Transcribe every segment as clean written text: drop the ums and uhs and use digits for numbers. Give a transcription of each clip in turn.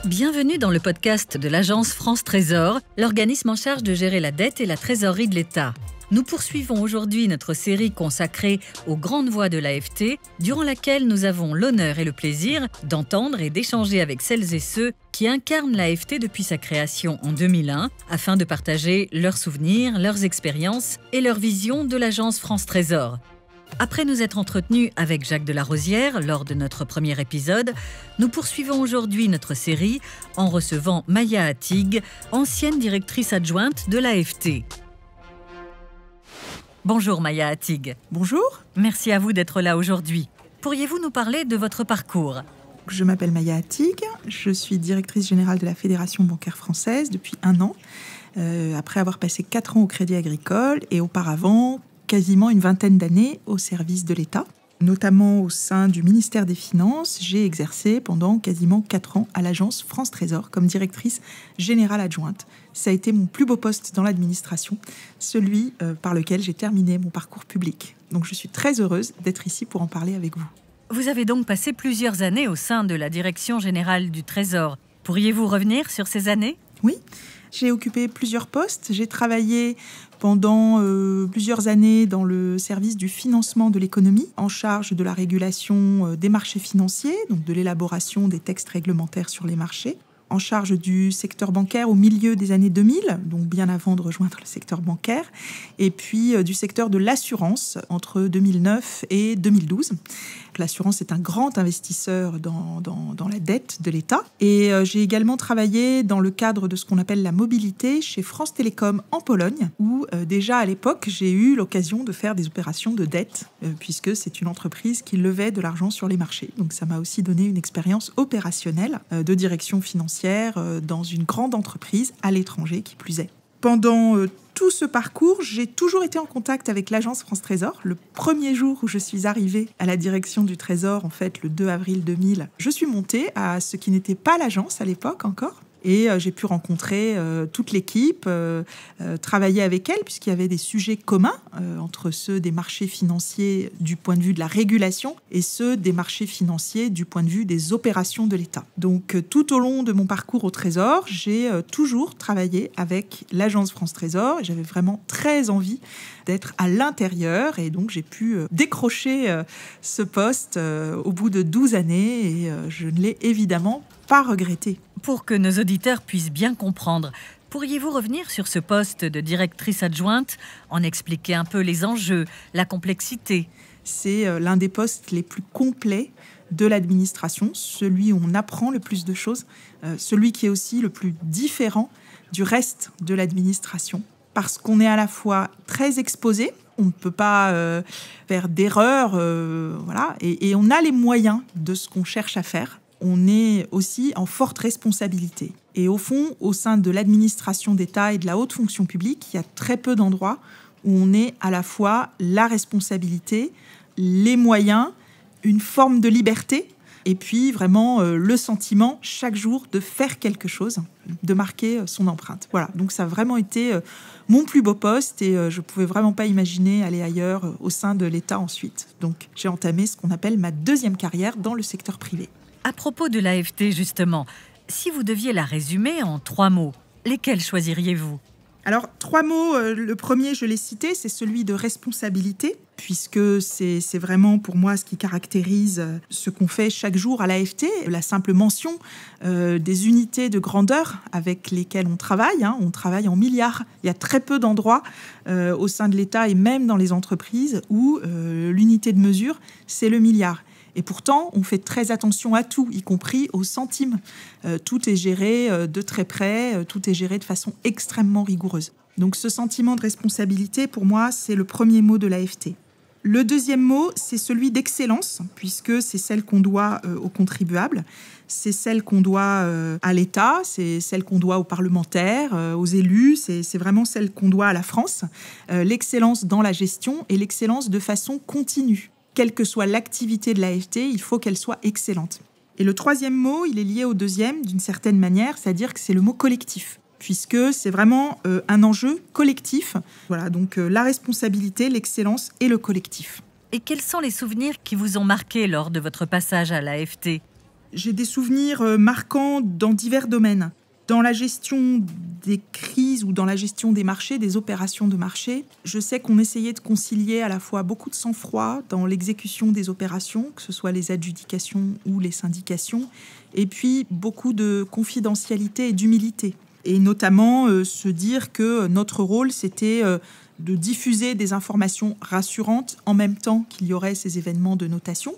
Bienvenue dans le podcast de l'agence France Trésor, l'organisme en charge de gérer la dette et la trésorerie de l'État. Nous poursuivons aujourd'hui notre série consacrée aux grandes voix de l'AFT, durant laquelle nous avons l'honneur et le plaisir d'entendre et d'échanger avec celles et ceux qui incarnent l'AFT depuis sa création en 2001, afin de partager leurs souvenirs, leurs expériences et leur vision de l'agence France Trésor. Après nous être entretenus avec Jacques Delarosière lors de notre premier épisode, nous poursuivons aujourd'hui notre série en recevant Maya Hatig, ancienne directrice adjointe de l'AFT. Bonjour Maya Hatig. Bonjour. Merci à vous d'être là aujourd'hui. Pourriez-vous nous parler de votre parcours ? Je m'appelle Maya Hatig, je suis directrice générale de la Fédération bancaire française depuis 1 an, après avoir passé 4 ans au Crédit Agricole et auparavant quasiment une vingtaine d'années au service de l'État. Notamment au sein du ministère des Finances, j'ai exercé pendant quasiment 4 ans à l'agence France Trésor comme directrice générale adjointe. Ça a été mon plus beau poste dans l'administration, celui par lequel j'ai terminé mon parcours public. Donc je suis très heureuse d'être ici pour en parler avec vous. Vous avez donc passé plusieurs années au sein de la Direction générale du Trésor. Pourriez-vous revenir sur ces années ? Oui, j'ai occupé plusieurs postes. J'ai travaillé pendant plusieurs années dans le service du financement de l'économie, en charge de la régulation des marchés financiers, donc de l'élaboration des textes réglementaires sur les marchés, en charge du secteur bancaire au milieu des années 2000, donc bien avant de rejoindre le secteur bancaire, et puis du secteur de l'assurance entre 2009 et 2012. L'assurance est un grand investisseur dans la dette de l'État. Et j'ai également travaillé dans le cadre de ce qu'on appelle la mobilité chez France Télécom en Pologne, où déjà à l'époque, j'ai eu l'occasion de faire des opérations de dette, puisque c'est une entreprise qui levait de l'argent sur les marchés. Donc ça m'a aussi donné une expérience opérationnelle de direction financière dans une grande entreprise à l'étranger qui plus est. Pendant tout ce parcours, j'ai toujours été en contact avec l'agence France Trésor. Le premier jour où je suis arrivée à la direction du Trésor, en fait, le 2 avril 2000, je suis montée à ce qui n'était pas l'agence à l'époque encore. Et j'ai pu rencontrer toute l'équipe, travailler avec elle, puisqu'il y avait des sujets communs entre ceux des marchés financiers du point de vue de la régulation et ceux des marchés financiers du point de vue des opérations de l'État. Donc tout au long de mon parcours au Trésor, j'ai toujours travaillé avec l'agence France Trésor. J'avais vraiment très envie d'être à l'intérieur et donc j'ai pu décrocher ce poste au bout de 12 années et je ne l'ai évidemment pas regretté. Pour que nos auditeurs puissent bien comprendre, pourriez-vous revenir sur ce poste de directrice adjointe, en expliquer un peu les enjeux, la complexité ? C'est l'un des postes les plus complets de l'administration, celui où on apprend le plus de choses, celui qui est aussi le plus différent du reste de l'administration, parce qu'on est à la fois très exposé, on ne peut pas faire d'erreurs, voilà, et on a les moyens de ce qu'on cherche à faire. On est aussi en forte responsabilité. Et au fond, au sein de l'administration d'État et de la haute fonction publique, il y a très peu d'endroits où on est à la fois la responsabilité, les moyens, une forme de liberté, et puis vraiment le sentiment chaque jour de faire quelque chose, de marquer son empreinte. Voilà, donc ça a vraiment été mon plus beau poste et je ne pouvais vraiment pas imaginer aller ailleurs au sein de l'État ensuite. Donc j'ai entamé ce qu'on appelle ma 2e carrière dans le secteur privé. À propos de l'AFT, justement, si vous deviez la résumer en 3 mots, lesquels choisiriez-vous ? Alors, 3 mots. Le premier, je l'ai cité, c'est celui de responsabilité, puisque c'est vraiment pour moi ce qui caractérise ce qu'on fait chaque jour à l'AFT. La simple mention des unités de grandeur avec lesquelles on travaille. On travaille en milliards. Il y a très peu d'endroits au sein de l'État et même dans les entreprises où l'unité de mesure, c'est le milliard. Et pourtant, on fait très attention à tout, y compris aux centimes. Tout est géré de très près, tout est géré de façon extrêmement rigoureuse. Donc ce sentiment de responsabilité, pour moi, c'est le premier mot de l'AFT. Le deuxième mot, c'est celui d'excellence, puisque c'est celle qu'on doit aux contribuables, c'est celle qu'on doit à l'État, c'est celle qu'on doit aux parlementaires, aux élus, c'est vraiment celle qu'on doit à la France. L'excellence dans la gestion et l'excellence de façon continue. Quelle que soit l'activité de l'AFT, il faut qu'elle soit excellente. Et le troisième mot, il est lié au deuxième d'une certaine manière, c'est-à-dire que c'est le mot collectif, puisque c'est vraiment un enjeu collectif. Voilà, donc la responsabilité, l'excellence et le collectif. Et quels sont les souvenirs qui vous ont marqué lors de votre passage à l'AFT ? J'ai des souvenirs marquants dans divers domaines. Dans la gestion des crises ou dans la gestion des marchés, des opérations de marché, je sais qu'on essayait de concilier à la fois beaucoup de sang-froid dans l'exécution des opérations, que ce soit les adjudications ou les syndications, et puis beaucoup de confidentialité et d'humilité. Et notamment se dire que notre rôle, c'était de diffuser des informations rassurantes en même temps qu'il y aurait ces événements de notation.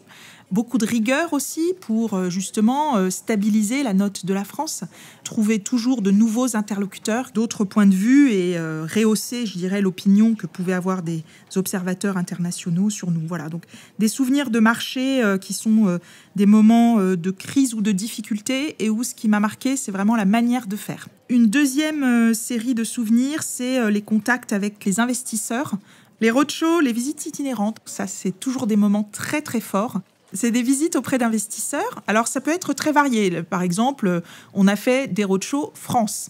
Beaucoup de rigueur aussi pour justement stabiliser la note de la France, trouver toujours de nouveaux interlocuteurs, d'autres points de vue et rehausser, je dirais, l'opinion que pouvaient avoir des observateurs internationaux sur nous. Voilà, donc des souvenirs de marché qui sont des moments de crise ou de difficulté et où ce qui m'a marqué, c'est vraiment la manière de faire. Une deuxième série de souvenirs, c'est les contacts avec les investisseurs, les roadshows, les visites itinérantes. Ça, c'est toujours des moments très, très forts. C'est des visites auprès d'investisseurs. Alors, ça peut être très varié. Par exemple, on a fait des roadshows France.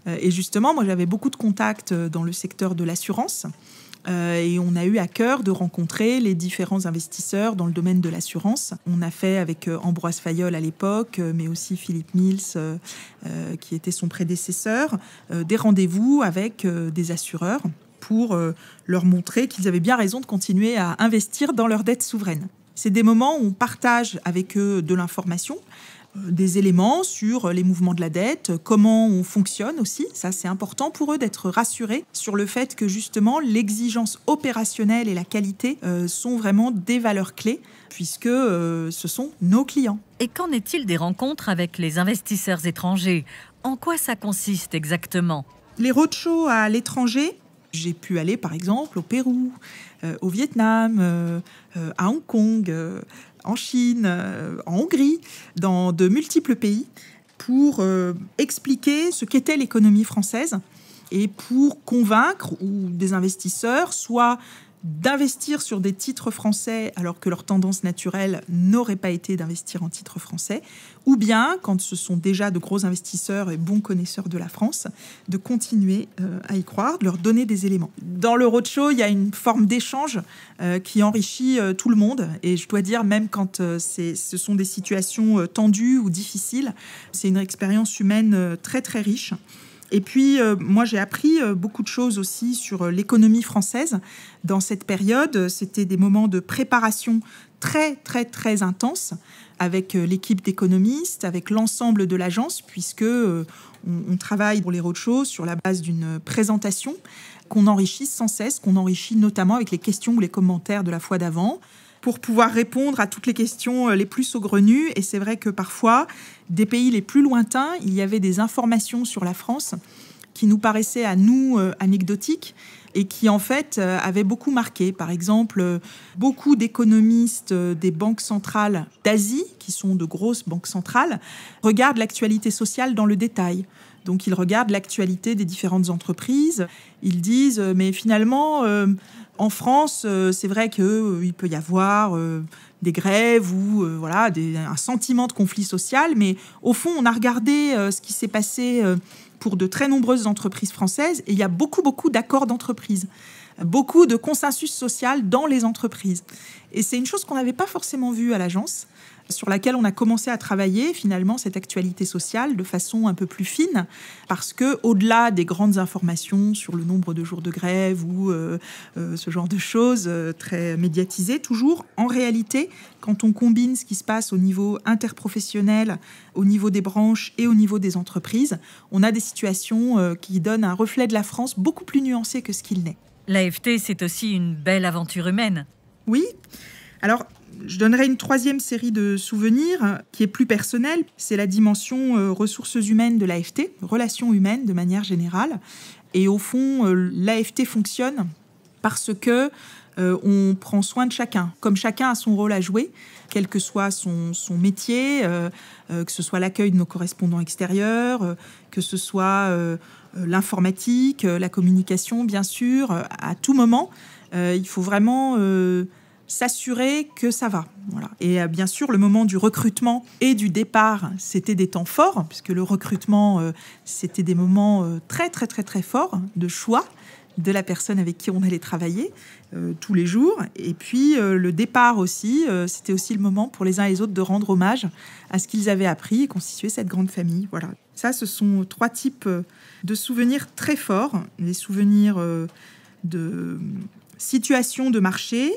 Et justement, moi, j'avais beaucoup de contacts dans le secteur de l'assurance. Et on a eu à cœur de rencontrer les différents investisseurs dans le domaine de l'assurance. On a fait avec Ambroise Fayolle à l'époque, mais aussi Philippe Mills, qui était son prédécesseur, des rendez-vous avec des assureurs pour leur montrer qu'ils avaient bien raison de continuer à investir dans leurs dettes souveraines. C'est des moments où on partage avec eux de l'information, des éléments sur les mouvements de la dette, comment on fonctionne aussi. Ça, c'est important pour eux d'être rassurés sur le fait que justement l'exigence opérationnelle et la qualité sont vraiment des valeurs clés puisque ce sont nos clients. Et qu'en est-il des rencontres avec les investisseurs étrangers? En quoi ça consiste exactement? Les roadshows à l'étranger, j'ai pu aller par exemple au Pérou, au Vietnam, à Hong Kong, en Chine, en Hongrie, dans de multiples pays, pour expliquer ce qu'était l'économie française et pour convaincre ou des investisseurs soit d'investir sur des titres français alors que leur tendance naturelle n'aurait pas été d'investir en titres français, ou bien, quand ce sont déjà de gros investisseurs et bons connaisseurs de la France, de continuer à y croire, de leur donner des éléments. Dans le roadshow, il y a une forme d'échange qui enrichit tout le monde, et je dois dire, même quand ce sont des situations tendues ou difficiles, c'est une expérience humaine très très riche. Et puis, moi, j'ai appris beaucoup de choses aussi sur l'économie française. Dans cette période, c'était des moments de préparation très, très, très intenses avec l'équipe d'économistes, avec l'ensemble de l'agence, puisque on travaille pour les roadshows sur la base d'une présentation qu'on enrichit sans cesse, qu'on enrichit notamment avec les questions ou les commentaires de la fois d'avant, pour pouvoir répondre à toutes les questions les plus saugrenues. Et c'est vrai que parfois, des pays les plus lointains, il y avait des informations sur la France qui nous paraissaient à nous anecdotiques et qui en fait avaient beaucoup marqué. Par exemple, beaucoup d'économistes des banques centrales d'Asie, qui sont de grosses banques centrales, regardent l'actualité sociale dans le détail. Donc ils regardent l'actualité des différentes entreprises. Ils disent, mais finalement, en France, c'est vrai qu'il peut y avoir des grèves ou voilà, un sentiment de conflit social, mais au fond, on a regardé ce qui s'est passé pour de très nombreuses entreprises françaises et il y a beaucoup, beaucoup d'accords d'entreprise, beaucoup de consensus social dans les entreprises. Et c'est une chose qu'on n'avait pas forcément vue à l'agence, sur laquelle on a commencé à travailler finalement cette actualité sociale de façon un peu plus fine, parce que au-delà des grandes informations sur le nombre de jours de grève ou ce genre de choses très médiatisées toujours, en réalité, quand on combine ce qui se passe au niveau interprofessionnel, au niveau des branches et au niveau des entreprises, on a des situations qui donnent un reflet de la France beaucoup plus nuancé que ce qu'il n'est. L'AFT, c'est aussi une belle aventure humaine. Oui. Alors, je donnerai une troisième série de souvenirs qui est plus personnelle. C'est la dimension ressources humaines de l'AFT, relations humaines de manière générale. Et au fond, l'AFT fonctionne parce que on prend soin de chacun. Comme chacun a son rôle à jouer, quel que soit son métier, que ce soit l'accueil de nos correspondants extérieurs, que ce soit l'informatique, la communication, bien sûr. À tout moment, il faut vraiment s'assurer que ça va. Voilà. Et bien sûr, le moment du recrutement et du départ, c'était des temps forts, puisque le recrutement, c'était des moments très, très, très, très forts de choix, de la personne avec qui on allait travailler tous les jours. Et puis le départ aussi, c'était aussi le moment pour les uns et les autres de rendre hommage à ce qu'ils avaient appris et constituer cette grande famille. Voilà. Ça, ce sont 3 types de souvenirs très forts. Les souvenirs de situation de marché,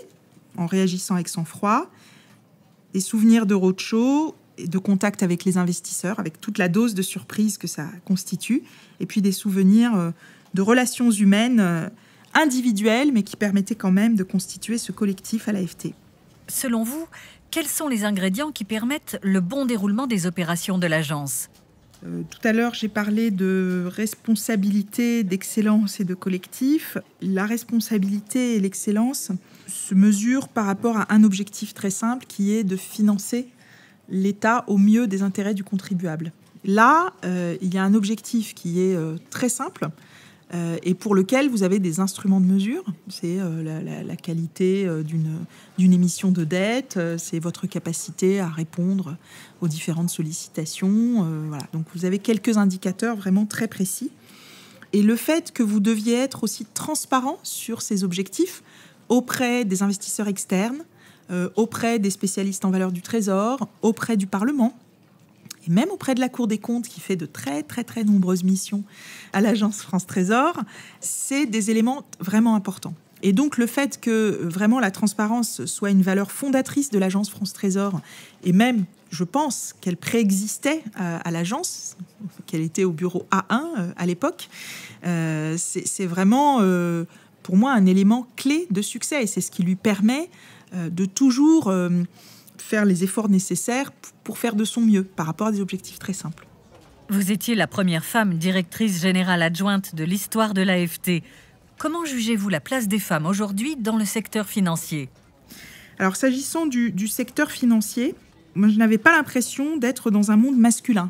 en réagissant avec sang-froid, des souvenirs de roadshow, de contact avec les investisseurs, avec toute la dose de surprise que ça constitue, et puis des souvenirs de relations humaines individuelles, mais qui permettaient quand même de constituer ce collectif à l'AFT. Selon vous, quels sont les ingrédients qui permettent le bon déroulement des opérations de l'agence ? Tout à l'heure, j'ai parlé de responsabilité, d'excellence et de collectif. La responsabilité et l'excellence se mesurent par rapport à un objectif très simple qui est de financer l'État au mieux des intérêts du contribuable. Là, il y a un objectif qui est très simple et pour lequel vous avez des instruments de mesure. C'est la qualité d'une émission de dette, c'est votre capacité à répondre aux différentes sollicitations. Voilà. Donc vous avez quelques indicateurs vraiment très précis. Et le fait que vous deviez être aussi transparent sur ces objectifs auprès des investisseurs externes, auprès des spécialistes en valeur du Trésor, auprès du Parlement, et même auprès de la Cour des comptes qui fait de très très très nombreuses missions à l'agence France Trésor, c'est des éléments vraiment importants. Et donc le fait que vraiment la transparence soit une valeur fondatrice de l'agence France Trésor, et même je pense qu'elle préexistait à l'agence, qu'elle était au bureau A1 à l'époque, c'est vraiment pour moi un élément clé de succès, et c'est ce qui lui permet de toujours faire les efforts nécessaires pour faire de son mieux par rapport à des objectifs très simples. Vous étiez la première femme directrice générale adjointe de l'histoire de l'AFT. Comment jugez-vous la place des femmes aujourd'hui dans le secteur financier ? Alors, s'agissant du secteur financier, moi, je n'avais pas l'impression d'être dans un monde masculin,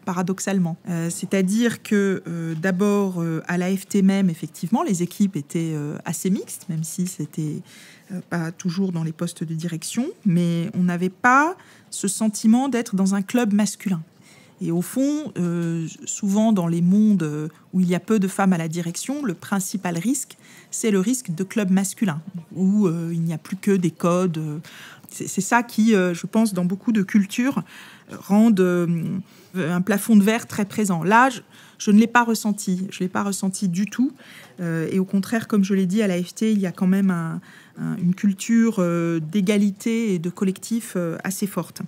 paradoxalement. C'est-à-dire que, d'abord, à l'AFT même, effectivement, les équipes étaient assez mixtes, même si c'était pas toujours dans les postes de direction, mais on n'avait pas ce sentiment d'être dans un club masculin. Et au fond, souvent dans les mondes où il y a peu de femmes à la direction, le principal risque, c'est le risque de club masculin, où il n'y a plus que des codes. C'est ça qui, je pense, dans beaucoup de cultures, rendent un plafond de verre très présent. Là, je ne l'ai pas ressenti. Je ne l'ai pas ressenti du tout. Et au contraire, comme je l'ai dit, à l'AFT, il y a quand même une culture d'égalité et de collectif assez forte.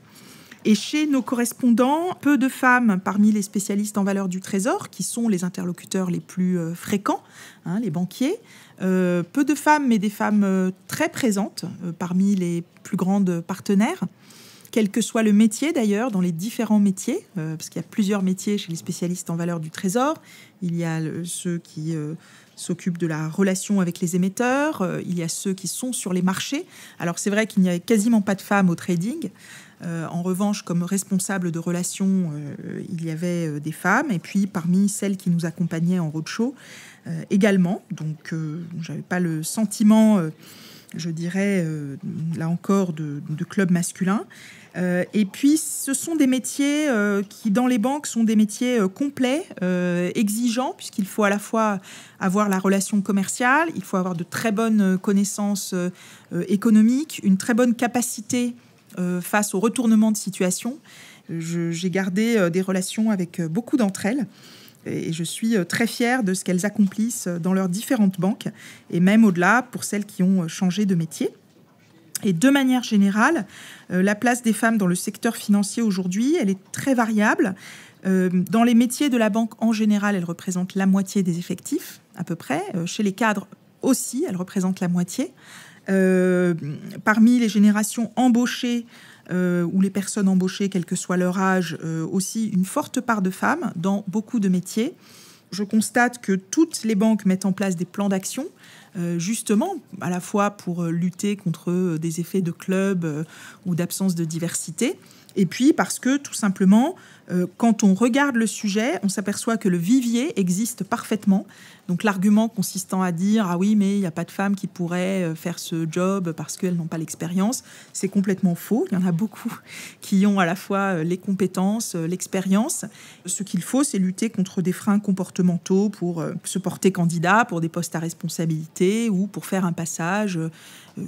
Et chez nos correspondants, peu de femmes parmi les spécialistes en valeur du Trésor, qui sont les interlocuteurs les plus fréquents, les banquiers. Peu de femmes, mais des femmes très présentes parmi les plus grandes partenaires, quel que soit le métier d'ailleurs, dans les différents métiers, parce qu'il y a plusieurs métiers chez les spécialistes en valeur du Trésor. Il y a ceux qui s'occupent de la relation avec les émetteurs, il y a ceux qui sont sur les marchés. Alors c'est vrai qu'il n'y avait quasiment pas de femmes au trading. En revanche, comme responsable de relations, il y avait des femmes. Et puis, parmi celles qui nous accompagnaient en roadshow, également. Donc, je n'avais pas le sentiment, je dirais, là encore, de club masculin. Et puis, ce sont des métiers qui, dans les banques, sont des métiers complets, exigeants, puisqu'il faut à la fois avoir la relation commerciale, il faut avoir de très bonnes connaissances économiques, une très bonne capacité face au retournement de situation. J'ai gardé des relations avec beaucoup d'entre elles et je suis très fière de ce qu'elles accomplissent dans leurs différentes banques et même au-delà pour celles qui ont changé de métier. Et de manière générale, la place des femmes dans le secteur financier aujourd'hui, elle est très variable. Dans les métiers de la banque en général, elle représente la moitié des effectifs à peu près. Chez les cadres aussi, elle représente la moitié. Parmi les générations embauchées ou les personnes embauchées, quel que soit leur âge, aussi une forte part de femmes dans beaucoup de métiers. Je constate que toutes les banques mettent en place des plans d'action, justement, à la fois pour lutter contre des effets de club ou d'absence de diversité, Et puis parce que, tout simplement, quand on regarde le sujet, on s'aperçoit que le vivier existe parfaitement. Donc l'argument consistant à dire « Ah oui, mais il n'y a pas de femmes qui pourraient faire ce job parce qu'elles n'ont pas l'expérience », c'est complètement faux. Il y en a beaucoup qui ont à la fois les compétences, l'expérience. Ce qu'il faut, c'est lutter contre des freins comportementaux pour se porter candidat pour des postes à responsabilité ou pour faire un passage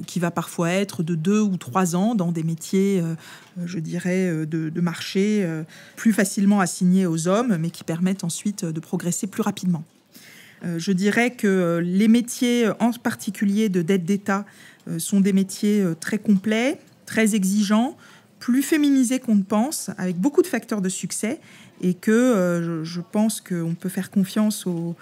qui va parfois être de 2 ou 3 ans dans des métiers, je dirais, de marché plus facilement assignés aux hommes, mais qui permettent ensuite de progresser plus rapidement. Je dirais que les métiers, en particulier de dette d'État, sont des métiers très complets, très exigeants, plus féminisés qu'on ne pense, avec beaucoup de facteurs de succès, et que je pense qu'on peut faire confiance aux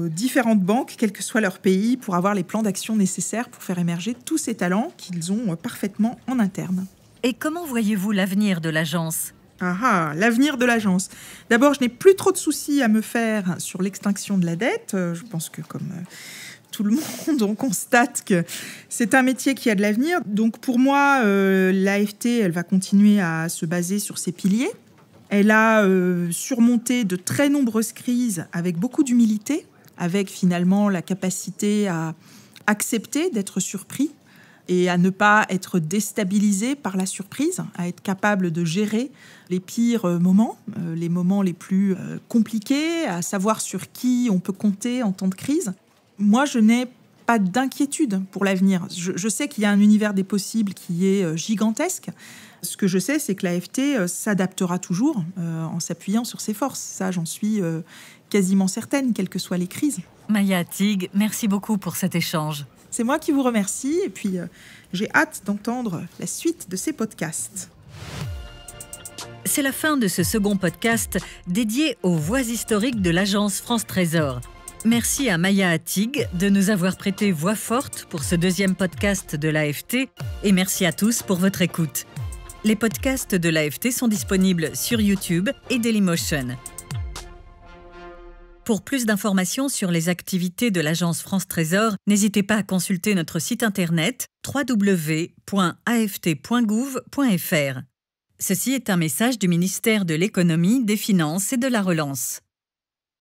différentes banques, quel que soit leur pays, pour avoir les plans d'action nécessaires pour faire émerger tous ces talents qu'ils ont parfaitement en interne. Et comment voyez-vous l'avenir de l'agence ? L'avenir de l'agence. D'abord, je n'ai plus trop de soucis à me faire sur l'extinction de la dette. Je pense que comme tout le monde, on constate que c'est un métier qui a de l'avenir. Donc pour moi, l'AFT, elle va continuer à se baser sur ses piliers. Elle a surmonté de très nombreuses crises avec beaucoup d'humilité, avec finalement la capacité à accepter d'être surpris et à ne pas être déstabilisé par la surprise, à être capable de gérer les pires moments, les moments les plus compliqués, à savoir sur qui on peut compter en temps de crise. Moi, je n'ai pas d'inquiétude pour l'avenir. Je sais qu'il y a un univers des possibles qui est gigantesque. Ce que je sais, c'est que l'AFT s'adaptera toujours en s'appuyant sur ses forces. Ça, j'en suis quasiment certaine, quelles que soient les crises. Maya Attig, merci beaucoup pour cet échange. C'est moi qui vous remercie et puis j'ai hâte d'entendre la suite de ces podcasts. C'est la fin de ce second podcast dédié aux voix historiques de l'agence France Trésor. Merci à Maya Attig de nous avoir prêté voix forte pour ce deuxième podcast de l'AFT et merci à tous pour votre écoute. Les podcasts de l'AFT sont disponibles sur YouTube et Dailymotion. Pour plus d'informations sur les activités de l'agence France Trésor, n'hésitez pas à consulter notre site internet www.aft.gouv.fr. Ceci est un message du ministère de l'Économie, des Finances et de la Relance.